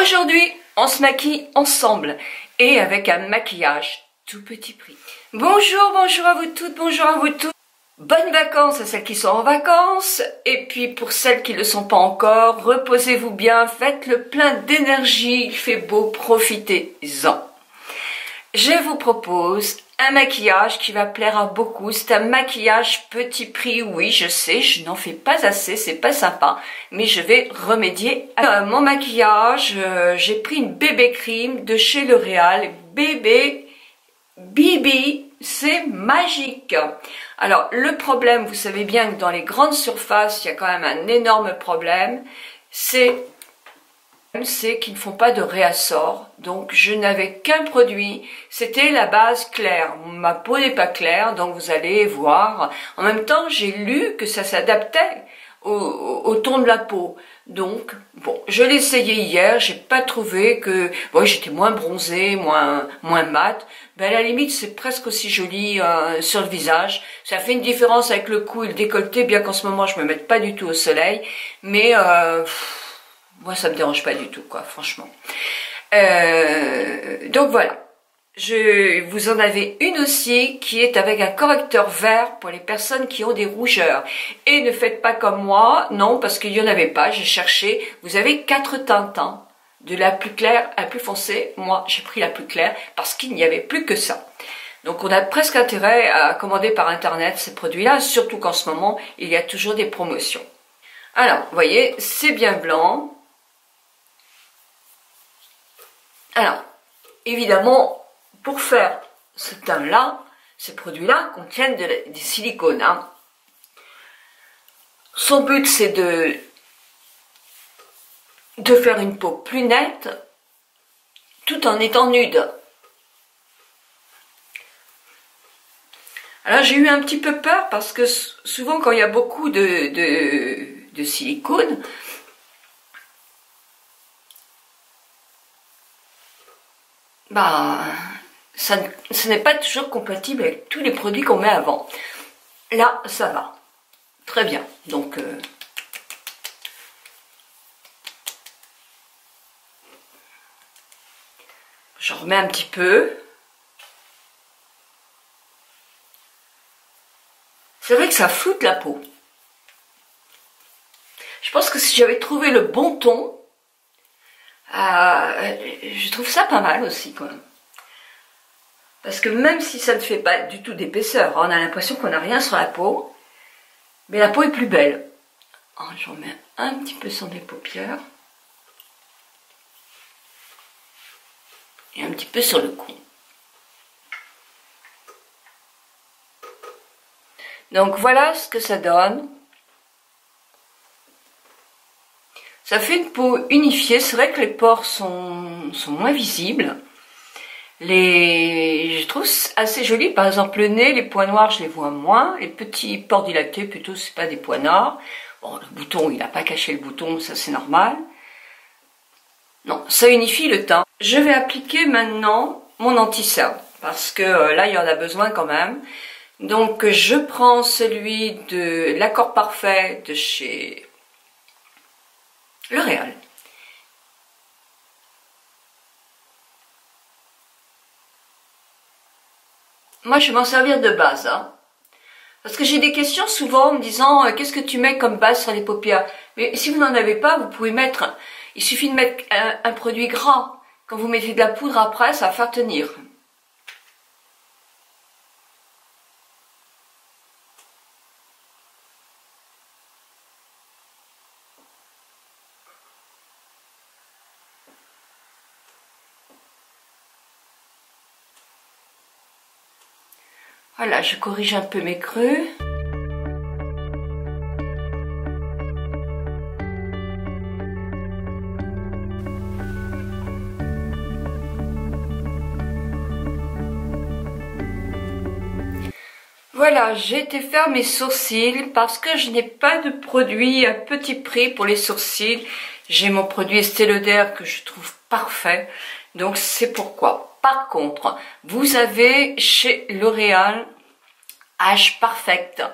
Aujourd'hui, on se maquille ensemble et avec un maquillage tout petit prix. Bonjour, bonjour à vous toutes, bonjour à vous tous. Bonnes vacances à celles qui sont en vacances. Et puis pour celles qui ne le sont pas encore, reposez-vous bien, faites le plein d'énergie, il fait beau, profitez-en. Je vous propose un maquillage qui va plaire à beaucoup. C'est un maquillage petit prix, oui, je sais, je n'en fais pas assez, c'est pas sympa, mais je vais remédier à mon maquillage. J'ai pris une bébé cream de chez L'Oréal, bébé Bibi, c'est magique. Alors le problème, vous savez bien que dans les grandes surfaces, il y a quand même un énorme problème, c'est qu'ils ne font pas de réassort. Donc je n'avais qu'un produit, c'était la base claire. Ma peau n'est pas claire, donc vous allez voir. En même temps, j'ai lu que ça s'adaptait au ton de la peau. Donc bon, je l'ai essayé hier, j'ai pas trouvé que bon, j'étais moins bronzée, moins mate. Ben à la limite, c'est presque aussi joli sur le visage. Ça fait une différence avec le cou et le décolleté, bien qu'en ce moment je me mette pas du tout au soleil, mais moi, ça me dérange pas du tout, quoi, franchement. Donc voilà. Vous en avez une aussi qui est avec un correcteur vert pour les personnes qui ont des rougeurs. Et ne faites pas comme moi, non, parce qu'il n'y en avait pas, j'ai cherché. Vous avez 4 teintes, hein, de la plus claire à la plus foncée. Moi, j'ai pris la plus claire parce qu'il n'y avait plus que ça. Donc on a presque intérêt à commander par internet ces produits-là, surtout qu'en ce moment, il y a toujours des promotions. Alors, vous voyez, c'est bien blanc. Alors, évidemment, pour faire ce teint-là, ces produits-là contiennent des silicones. Hein. Son but, c'est de faire une peau plus nette, tout en étant nude. Alors, j'ai eu un petit peu peur, parce que souvent, quand il y a beaucoup de silicone, bah, ce n'est pas toujours compatible avec tous les produits qu'on met avant. Là, ça va. Très bien. Donc, j'en remets un petit peu. C'est vrai que ça floute la peau. Je pense que si j'avais trouvé le bon ton, je trouve ça pas mal aussi, quoi. Parce que même si ça ne fait pas du tout d'épaisseur, on a l'impression qu'on n'a rien sur la peau, mais la peau est plus belle. J'en mets un petit peu sur mes paupières. Et un petit peu sur le cou. Donc voilà ce que ça donne. Ça fait une peau unifiée. C'est vrai que les pores sont moins visibles. Je trouve assez joli. Par exemple, le nez, les points noirs, je les vois moins. Les petits pores dilatés, plutôt, c'est pas des points noirs. Bon, le bouton, il n'a pas caché le bouton, ça c'est normal. Non, ça unifie le teint. Je vais appliquer maintenant mon anti-cerne. Parce que là, il y en a besoin quand même. Donc, je prends celui de l'Accord Parfait de chez L'Oréal. Moi, je vais m'en servir de base. Hein. Parce que j'ai des questions souvent me disant qu'est-ce que tu mets comme base sur les paupières. Mais si vous n'en avez pas, vous pouvez mettre... Il suffit de mettre un produit gras. Quand vous mettez de la poudre après, ça va faire tenir. Voilà, je corrige un peu mes creux. Voilà, j'ai été faire mes sourcils parce que je n'ai pas de produit à petit prix pour les sourcils. J'ai mon produit Estée Lauder que je trouve parfait, donc c'est pourquoi. Par contre, vous avez chez L'Oréal Age Perfect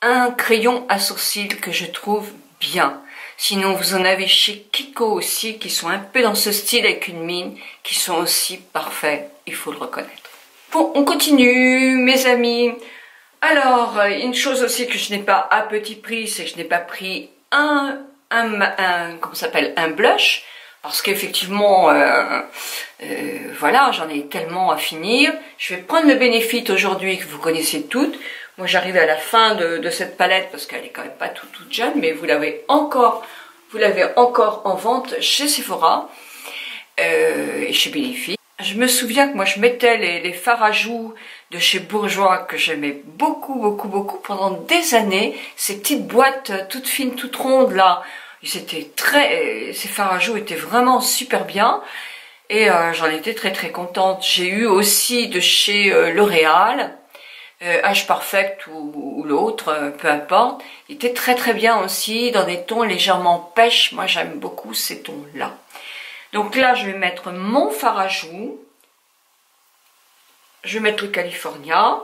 un crayon à sourcils que je trouve bien. Sinon, vous en avez chez Kiko aussi, qui sont un peu dans ce style avec une mine, qui sont aussi parfaits, il faut le reconnaître. Bon, on continue, mes amis. Alors, une chose aussi que je n'ai pas à petit prix, c'est que je n'ai pas pris comment ça s'appelle, un blush, parce qu'effectivement, voilà, j'en ai tellement à finir. Je vais prendre le Benefit aujourd'hui, que vous connaissez toutes. Moi, j'arrive à la fin de cette palette, parce qu'elle est quand même pas toute jeune, mais vous l'avez encore en vente chez Sephora et chez Benefit. Je me souviens que moi, je mettais les fards à joues de chez Bourjois, que j'aimais beaucoup pendant des années. Ces petites boîtes toutes fines, toutes rondes, là. Ces fards à joues étaient vraiment super bien. Et j'en étais très contente. J'ai eu aussi de chez L'Oréal, Age Perfect ou l'autre, peu importe. Il était très bien aussi, dans des tons légèrement pêche. Moi, j'aime beaucoup ces tons-là. Donc là, je vais mettre mon fard à joues. Je vais mettre le California.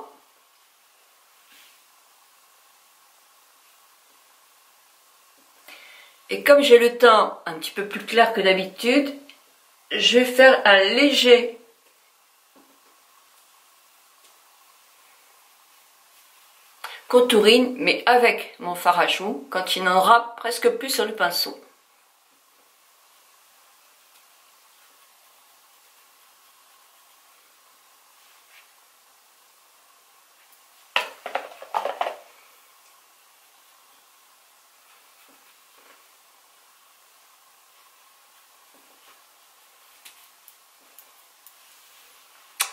Et comme j'ai le teint un petit peu plus clair que d'habitude, je vais faire un léger contouring, mais avec mon fard à joues, quand il n'en aura presque plus sur le pinceau.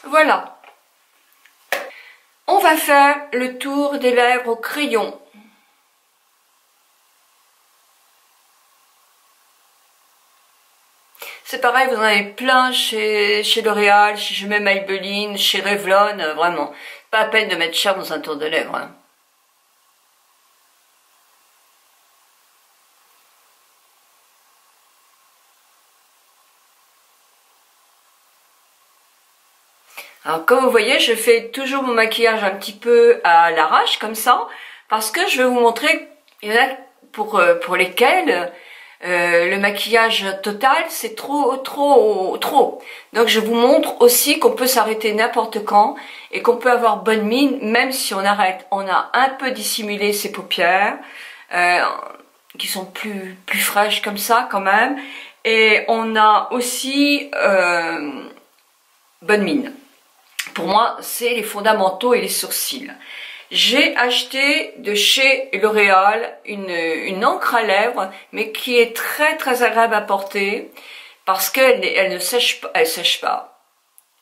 Voilà. On va faire le tour des lèvres au crayon. C'est pareil, vous en avez plein chez L'Oréal, chez même Maybelline, chez Revlon, vraiment. Pas la peine de mettre cher dans un tour de lèvres. Hein. Alors comme vous voyez, je fais toujours mon maquillage un petit peu à l'arrache comme ça, parce que je vais vous montrer, il y en a pour lesquels le maquillage total c'est trop. Donc je vous montre aussi qu'on peut s'arrêter n'importe quand et qu'on peut avoir bonne mine même si on arrête. On a un peu dissimulé ses paupières qui sont plus fraîches comme ça quand même, et on a aussi bonne mine. Pour moi, c'est les fondamentaux et les sourcils. J'ai acheté de chez L'Oréal une encre à lèvres, mais qui est très agréable à porter parce qu'elle ne sèche pas. Elle sèche pas.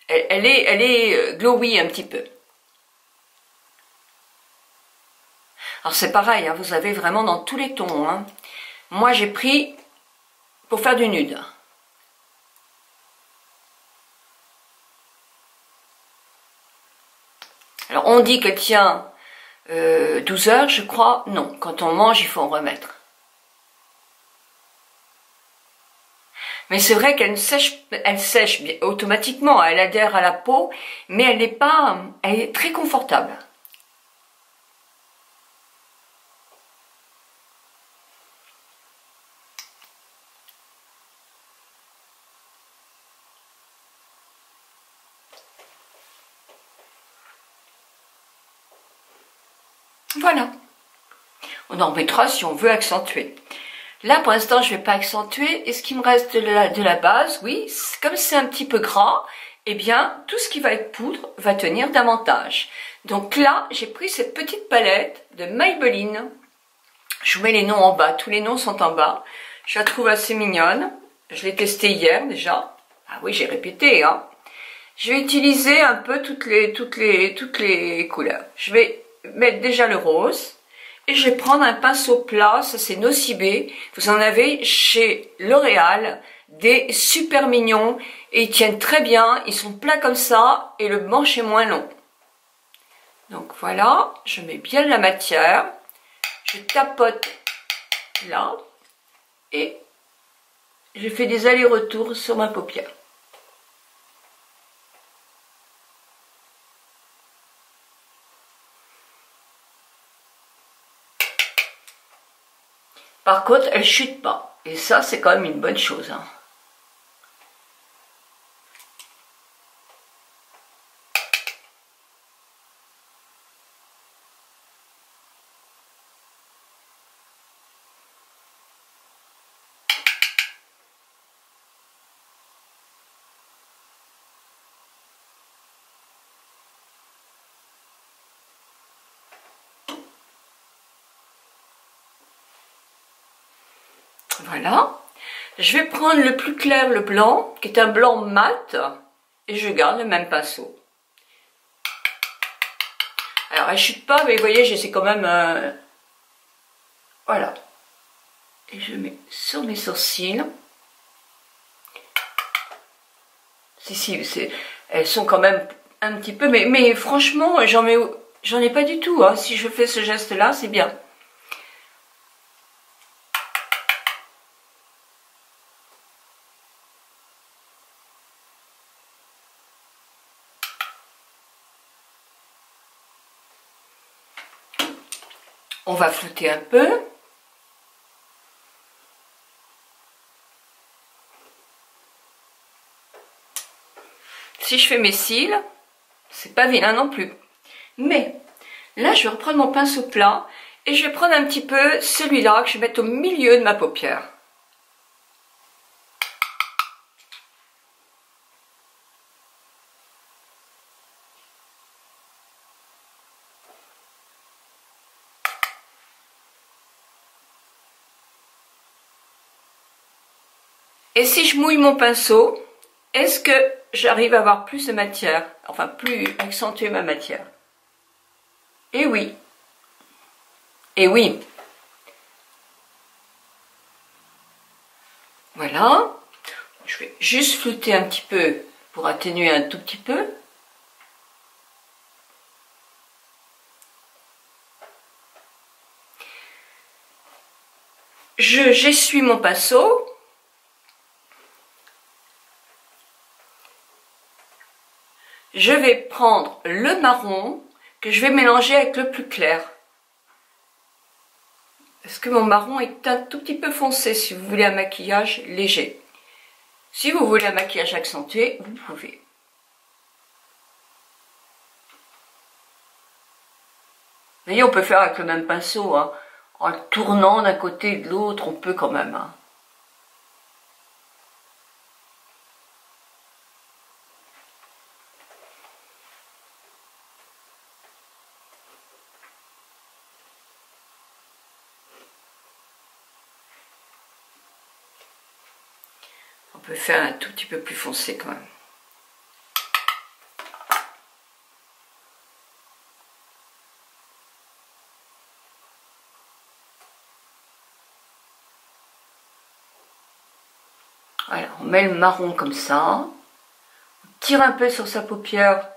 Elle est glowy un petit peu. Alors c'est pareil, hein, vous avez vraiment dans tous les tons. Hein. Moi, j'ai pris pour faire du nude. Alors on dit qu'elle tient 12 heures, je crois. Non, quand on mange, il faut en remettre. Mais c'est vrai qu'elle sèche automatiquement, elle adhère à la peau, mais elle est très confortable. Voilà. On en mettra si on veut accentuer. Là, pour l'instant, je ne vais pas accentuer. Et ce qui me reste de la base, oui, comme c'est un petit peu gras, eh bien, tout ce qui va être poudre va tenir davantage. Donc là, j'ai pris cette petite palette de Maybelline. Je vous mets les noms en bas. Tous les noms sont en bas. Je la trouve assez mignonne. Je l'ai testée hier déjà. Ah oui, j'ai répété, hein. Je vais utiliser un peu toutes les couleurs. Je vais mettre déjà le rose. Et je vais prendre un pinceau plat, ça c'est Nocibé. Vous en avez chez L'Oréal, des super mignons. Et ils tiennent très bien, ils sont plats comme ça et le manche est moins long. Donc voilà, je mets bien la matière. Je tapote là. Et je fais des allers-retours sur ma paupière. Par contre, elle chute pas. Et ça, c'est quand même une bonne chose. Hein. Voilà. Je vais prendre le plus clair, le blanc, qui est un blanc mat, et je garde le même pinceau. Alors, elle chute pas, mais vous voyez, j'essaie quand même... Voilà. Et je mets sur mes sourcils. Si, elles sont quand même un petit peu... Mais franchement, j'en ai pas du tout. Hein. Si je fais ce geste-là, c'est bien. On va flouter un peu. Si je fais mes cils, c'est pas vilain non plus. Mais là, je vais reprendre mon pinceau plat et je vais prendre un petit peu celui-là que je vais mettre au milieu de ma paupière. Et si je mouille mon pinceau, est-ce que j'arrive à avoir plus de matière? Enfin, plus accentuer ma matière. Et oui. Et oui. Voilà. Je vais juste flouter un petit peu pour atténuer un tout petit peu. J'essuie mon pinceau. Je vais prendre le marron que je vais mélanger avec le plus clair. Parce que mon marron est un tout petit peu foncé si vous voulez un maquillage léger. Si vous voulez un maquillage accentué, vous pouvez. Vous voyez, on peut faire avec le même pinceau, hein. En le tournant d'un côté et de l'autre, on peut quand même. Hein. On peut faire un tout petit peu plus foncé quand même. Voilà, on met le marron comme ça. On tire un peu sur sa paupière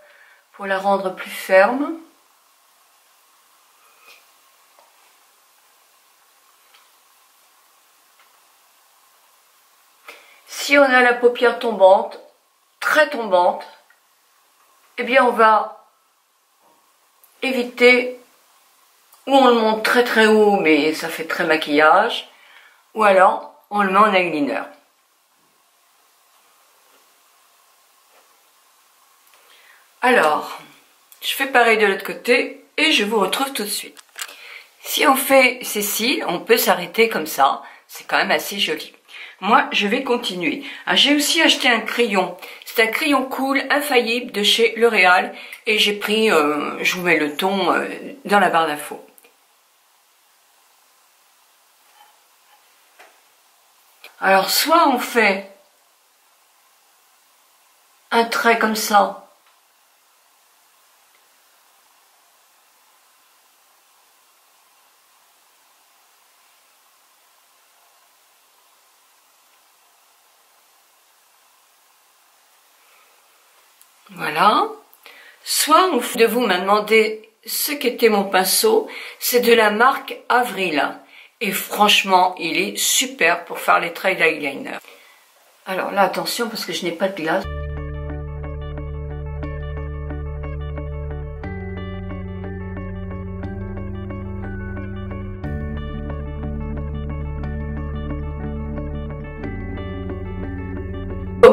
pour la rendre plus ferme. Si on a la paupière tombante, très tombante, eh bien on va éviter, ou on le monte très très haut mais ça fait très maquillage, ou alors on le met en eyeliner. Alors, je fais pareil de l'autre côté et je vous retrouve tout de suite. Si on fait ces cils, on peut s'arrêter comme ça, c'est quand même assez joli. Moi, je vais continuer. J'ai aussi acheté un crayon. C'est un crayon cool, infaillible de chez L'Oréal. Et j'ai pris, je vous mets le ton dans la barre d'infos. Alors, soit on fait un trait comme ça. Voilà. Soit de vous m'a demandé ce qu'était mon pinceau. C'est de la marque Avril. Et franchement, il est super pour faire les traits d'eyeliner. Alors là, attention parce que je n'ai pas de glace.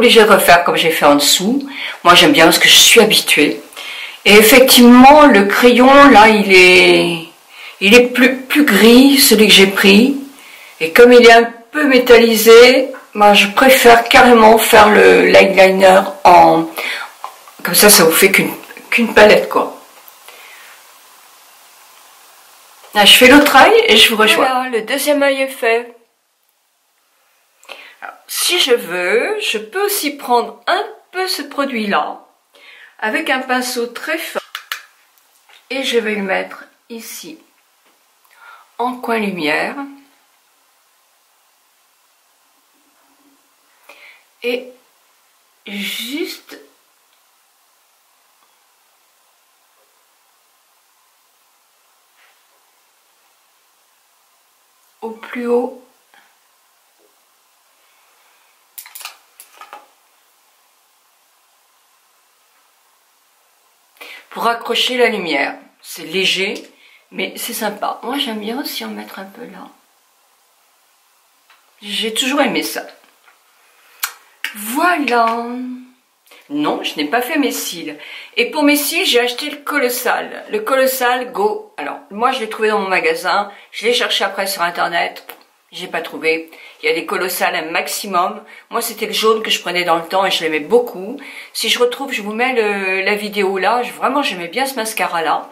obligé de refaire comme j'ai fait en dessous. Moi j'aime bien parce que je suis habituée. Et effectivement le crayon là il est plus gris, celui que j'ai pris. Et comme il est un peu métallisé, moi je préfère carrément faire le l'eyeliner en... Comme ça vous fait qu'une palette quoi. Là, je fais l'autre œil et je vous rejoins. Voilà, le deuxième œil est fait. Alors, si je veux, je peux aussi prendre un peu ce produit-là avec un pinceau très fin et je vais le mettre ici en coin lumière et juste au plus haut pour accrocher la lumière. C'est léger, mais c'est sympa. Moi, j'aime bien aussi en mettre un peu là. J'ai toujours aimé ça. Voilà. Non, je n'ai pas fait mes cils. Et pour mes cils, j'ai acheté le Colossal. Le Colossal Go. Alors, moi, je l'ai trouvé dans mon magasin. Je l'ai cherché après sur Internet. J'ai pas trouvé. Il y a des Colossales un maximum. Moi, c'était le jaune que je prenais dans le temps et je l'aimais beaucoup. Si je retrouve, je vous mets la vidéo là. Vraiment, j'aimais bien ce mascara-là.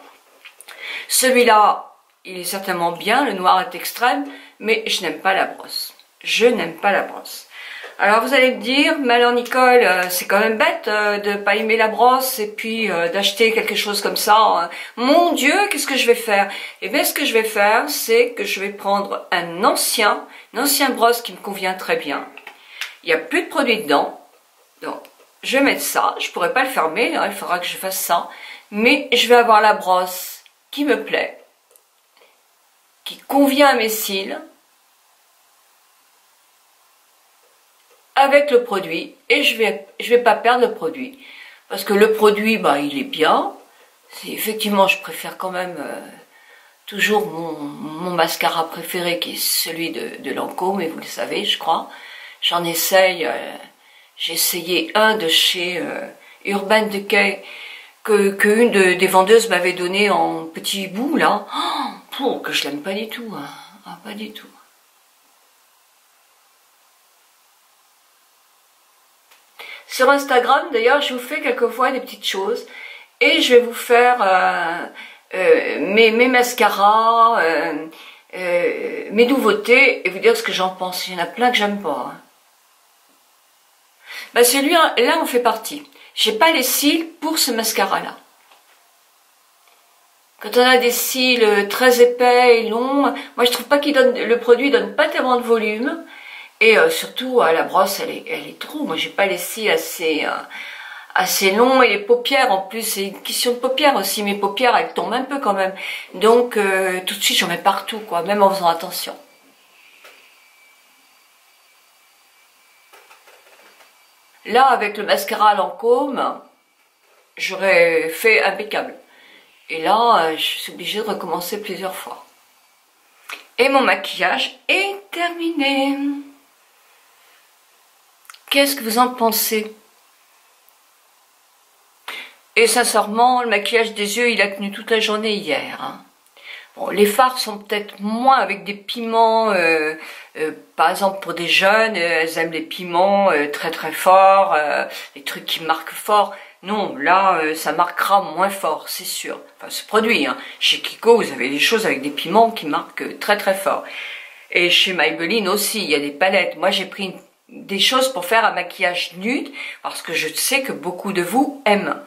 Celui-là, il est certainement bien. Le noir est extrême, mais je n'aime pas la brosse. Je n'aime pas la brosse. Alors, vous allez me dire, mais alors Nicole, c'est quand même bête de pas aimer la brosse et puis d'acheter quelque chose comme ça. Mon Dieu, qu'est-ce que je vais faire? Eh bien, ce que je vais faire, c'est que je vais prendre une ancienne brosse qui me convient très bien. Il n'y a plus de produit dedans. Donc, je vais mettre ça. Je pourrais pas le fermer, hein, il faudra que je fasse ça. Mais je vais avoir la brosse qui me plaît, qui convient à mes cils, avec le produit, et je vais pas perdre le produit, parce que le produit, bah, il est bien. Effectivement, je préfère quand même toujours mon mascara préféré, qui est celui de Lancôme, et vous le savez, je crois. J'en essaye, j'ai essayé un de chez Urban Decay, qu'une des vendeuses m'avait donné en petits bouts, là. Oh, que je l'aime pas du tout, hein. Ah, pas du tout. Sur Instagram, d'ailleurs, je vous fais quelquefois des petites choses et je vais vous faire mes mascaras, mes nouveautés et vous dire ce que j'en pense. Il y en a plein que j'aime pas. Hein. Bah celui-là, on fait partie. J'ai pas les cils pour ce mascara-là. Quand on a des cils très épais et longs, moi je trouve pas le produit donne pas tellement de volume. Et surtout, la brosse, elle est trop. Moi, j'ai pas les cils assez longs. Et les paupières, en plus, c'est une question de paupières aussi. Mes paupières, elles tombent un peu quand même. Donc, tout de suite, j'en mets partout, quoi. Même en faisant attention. Là, avec le mascara à Lancôme, j'aurais fait impeccable. Et là, je suis obligée de recommencer plusieurs fois. Et mon maquillage est terminé. Qu'est-ce que vous en pensez? Et sincèrement, le maquillage des yeux, il a tenu toute la journée hier. Hein. Bon, les fards sont peut-être moins avec des piments. Par exemple, pour des jeunes, elles aiment les piments très très forts, les trucs qui marquent fort. Non, là, ça marquera moins fort, c'est sûr. Enfin, ce produit, hein. Chez Kiko, vous avez des choses avec des piments qui marquent très très fort. Et chez Maybelline aussi, il y a des palettes. Moi, j'ai pris des choses pour faire un maquillage nude, parce que je sais que beaucoup de vous aiment.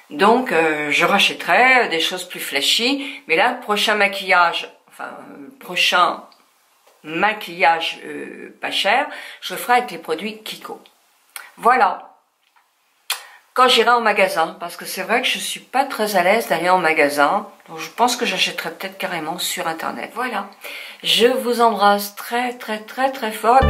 Donc, je rachèterai des choses plus flashy. Mais là, prochain maquillage pas cher, je le ferai avec les produits Kiko. Voilà. Quand j'irai en magasin, parce que c'est vrai que je suis pas très à l'aise d'aller en magasin, donc je pense que j'achèterai peut-être carrément sur Internet. Voilà. Je vous embrasse très très très très fort.